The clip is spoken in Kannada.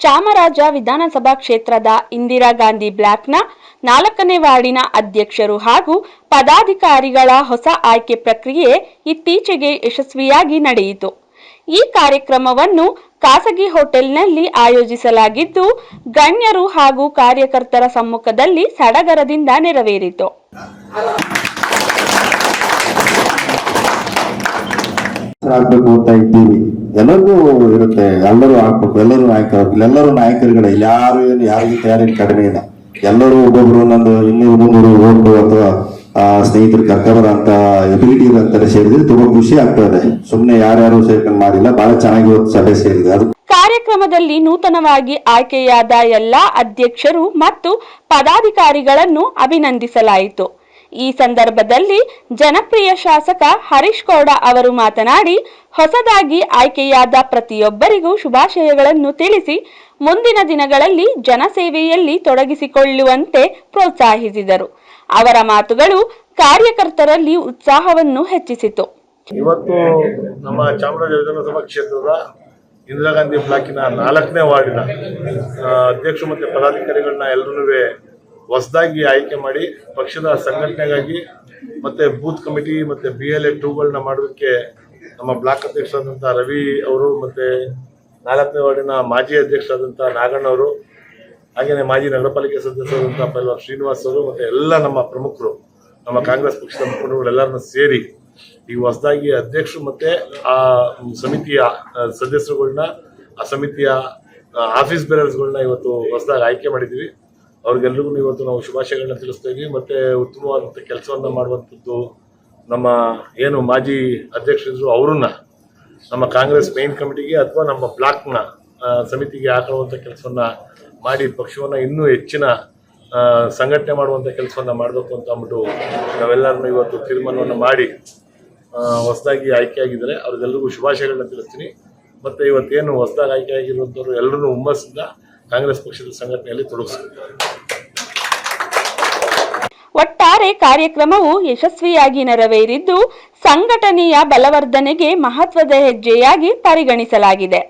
ಚಾಮರಾಜ ವಿಧಾನಸಭಾ ಕ್ಷೇತ್ರದ ಇಂದಿರಾ ಗಾಂಧಿ ಬ್ಲಾಕ್ನ 4ನೇ ವಾರ್ಡಿನ ಅಧ್ಯಕ್ಷರು ಹಾಗೂ ಪದಾಧಿಕಾರಿಗಳ ಹೊಸ ಆಯ್ಕೆ ಪ್ರಕ್ರಿಯೆ ಇತ್ತೀಚೆಗೆ ಯಶಸ್ವಿಯಾಗಿ ನಡೆಯಿತು. ಈ ಕಾರ್ಯಕ್ರಮವನ್ನು ಖಾಸಗಿ ಹೋಟೆಲ್ನಲ್ಲಿ ಆಯೋಜಿಸಲಾಗಿದ್ದು, ಗಣ್ಯರು ಹಾಗೂ ಕಾರ್ಯಕರ್ತರ ಸಮ್ಮುಖದಲ್ಲಿ ಸಡಗರದಿಂದ ನೆರವೇರಿತು. ಎಲ್ಲರಿಗೂ ಇರುತ್ತೆ, ಎಲ್ಲರೂ ಹಾಕ್ಬೇಕು, ಎಲ್ಲರೂ ನಾಯಕರು, ನಾಯಕರುಗಳೇ. ಯಾರಿಗೂ ತಯಾರಿ ಕಡಿಮೆ ಇಲ್ಲ. ಎಲ್ಲರೂ ಒಬ್ಬೊಬ್ರು ಒಂದೊಂದು 200 ಓಟು ಅಥವಾ ಸ್ನೇಹಿತರು ಕರ್ಕಬರಂತ ಎಬಿಲಿಟಿ ಇರೋಂತ ಸೇರಿದ್ರೆ ತುಂಬಾ ಖುಷಿ ಆಗ್ತದೆ. ಸುಮ್ನೆ ಯಾರ್ಯಾರು ಸೇರ್ಕೊಂಡು ಮಾಡಿಲ್ಲ, ಬಹಳ ಚೆನ್ನಾಗಿ ಸಭೆ ಸೇರಿದೆ. ಅದು ಕಾರ್ಯಕ್ರಮದಲ್ಲಿ ನೂತನವಾಗಿ ಆಯ್ಕೆಯಾದ ಎಲ್ಲಾ ಅಧ್ಯಕ್ಷರು ಮತ್ತು ಪದಾಧಿಕಾರಿಗಳನ್ನು ಅಭಿನಂದಿಸಲಾಯಿತು. ಈ ಸಂದರ್ಭದಲ್ಲಿ ಜನಪ್ರಿಯ ಶಾಸಕ ಹರೀಶ್ ಗೌಡ ಅವರು ಮಾತನಾಡಿ, ಹೊಸದಾಗಿ ಆಯ್ಕೆಯಾದ ಪ್ರತಿಯೊಬ್ಬರಿಗೂ ಶುಭಾಶಯಗಳನ್ನು ತಿಳಿಸಿ ಮುಂದಿನ ದಿನಗಳಲ್ಲಿ ಜನಸೇವೆಯಲ್ಲಿ ತೊಡಗಿಸಿಕೊಳ್ಳುವಂತೆ ಪ್ರೋತ್ಸಾಹಿಸಿದರು. ಅವರ ಮಾತುಗಳು ಕಾರ್ಯಕರ್ತರಲ್ಲಿ ಉತ್ಸಾಹವನ್ನು ಹೆಚ್ಚಿಸಿತು. ಇವತ್ತು ನಮ್ಮ ಚಾಮರಾಜ ವಿಧಾನಸಭಾ ಕ್ಷೇತ್ರದ ಇಂದಿರಾ ಗಾಂಧಿ ಬ್ಲಾಕಿನ 4ನೇ ವಾರ್ಡಿನ ಅಧ್ಯಕ್ಷರು ಮತ್ತು ಪದಾಧಿಕಾರಿಗಳನ್ನ ಎಲ್ಲರೂ ಹೊಸದಾಗಿ ಆಯ್ಕೆ ಮಾಡಿ ಪಕ್ಷದ ಸಂಘಟನೆಗಾಗಿ ಮತ್ತು ಬೂತ್ ಕಮಿಟಿ ಮತ್ತು BLA 2ಗಳನ್ನ ಮಾಡೋದಕ್ಕೆ ನಮ್ಮ ಬ್ಲಾಕ್ ಅಧ್ಯಕ್ಷರಾದಂಥ ರವಿ ಅವರು ಮತ್ತು 4ನೇ ವಾರ್ಡಿನ ಮಾಜಿ ಅಧ್ಯಕ್ಷರಾದಂಥ ನಾಗಣ್ಣವರು, ಹಾಗೆಯೇ ಮಾಜಿ ನಗರ ಪಾಲಿಕೆ ಸದಸ್ಯರಾದಂಥ ಪೈಲ್ವಾನ್ ಶ್ರೀನಿವಾಸ್ ಅವರು ಮತ್ತು ಎಲ್ಲ ನಮ್ಮ ಪ್ರಮುಖರು, ನಮ್ಮ ಕಾಂಗ್ರೆಸ್ ಪಕ್ಷದ ಮುಖಂಡರುಗಳೆಲ್ಲರನ್ನು ಸೇರಿ ಈಗ ಹೊಸದಾಗಿ ಅಧ್ಯಕ್ಷರು ಮತ್ತು ಆ ಸಮಿತಿಯ ಸದಸ್ಯರುಗಳನ್ನ, ಆ ಸಮಿತಿಯ ಆಫೀಸ್ ಬೇರರ್ಸ್ಗಳನ್ನ ಇವತ್ತು ಹೊಸದಾಗಿ ಆಯ್ಕೆ ಮಾಡಿದ್ದೀವಿ. ಅವ್ರಿಗೆಲ್ರಿಗೂ ಇವತ್ತು ನಾವು ಶುಭಾಶಯಗಳನ್ನ ತಿಳಿಸ್ತಾ ಇದ್ದೀವಿ. ಮತ್ತು ಉತ್ತಮವಾದಂಥ ಕೆಲಸವನ್ನು ಮಾಡುವಂಥದ್ದು ನಮ್ಮ ಏನು ಮಾಜಿ ಅಧ್ಯಕ್ಷರಿದ್ರು ಅವರನ್ನ ನಮ್ಮ ಕಾಂಗ್ರೆಸ್ ಮೇನ್ ಕಮಿಟಿಗೆ ಅಥವಾ ನಮ್ಮ ಬ್ಲಾಕ್ನ ಸಮಿತಿಗೆ ಹಾಕೊಳ್ಳುವಂಥ ಕೆಲಸವನ್ನು ಮಾಡಿ ಪಕ್ಷವನ್ನು ಇನ್ನೂ ಹೆಚ್ಚಿನ ಸಂಘಟನೆ ಮಾಡುವಂಥ ಕೆಲಸವನ್ನು ಮಾಡಬೇಕು ಅಂತ ಅಂದ್ಬಿಟ್ಟು ನಾವೆಲ್ಲರನ್ನೂ ಇವತ್ತು ತೀರ್ಮಾನವನ್ನು ಮಾಡಿ ಹೊಸದಾಗಿ ಆಯ್ಕೆಯಾಗಿದ್ದಾರೆ. ಅವ್ರಿಗೆಲ್ರಿಗೂ ಶುಭಾಶಯಗಳನ್ನ ತಿಳಿಸ್ತೀನಿ. ಮತ್ತು ಇವತ್ತೇನು ಹೊಸದಾಗಿ ಆಯ್ಕೆಯಾಗಿರುವಂಥವ್ರು ಎಲ್ಲರೂ ಹುಮ್ಮಸ್ಸಿಂದ ಕಾಂಗ್ರೆಸ್ ಪಕ್ಷದ ಸಂಘಟನೆಯಲ್ಲಿ ತೊಡಗಿಸಿದ್ದಾರೆ. ಒಟ್ಟಾರೆ ಕಾರ್ಯಕ್ರಮವು ಯಶಸ್ವಿಯಾಗಿ ನೆರವೇರಿದ್ದು, ಸಂಘಟನೆಯ ಬಲವರ್ಧನೆಗೆ ಮಹತ್ವದ ಹೆಜ್ಜೆಯಾಗಿ ಪರಿಗಣಿಸಲಾಗಿದೆ.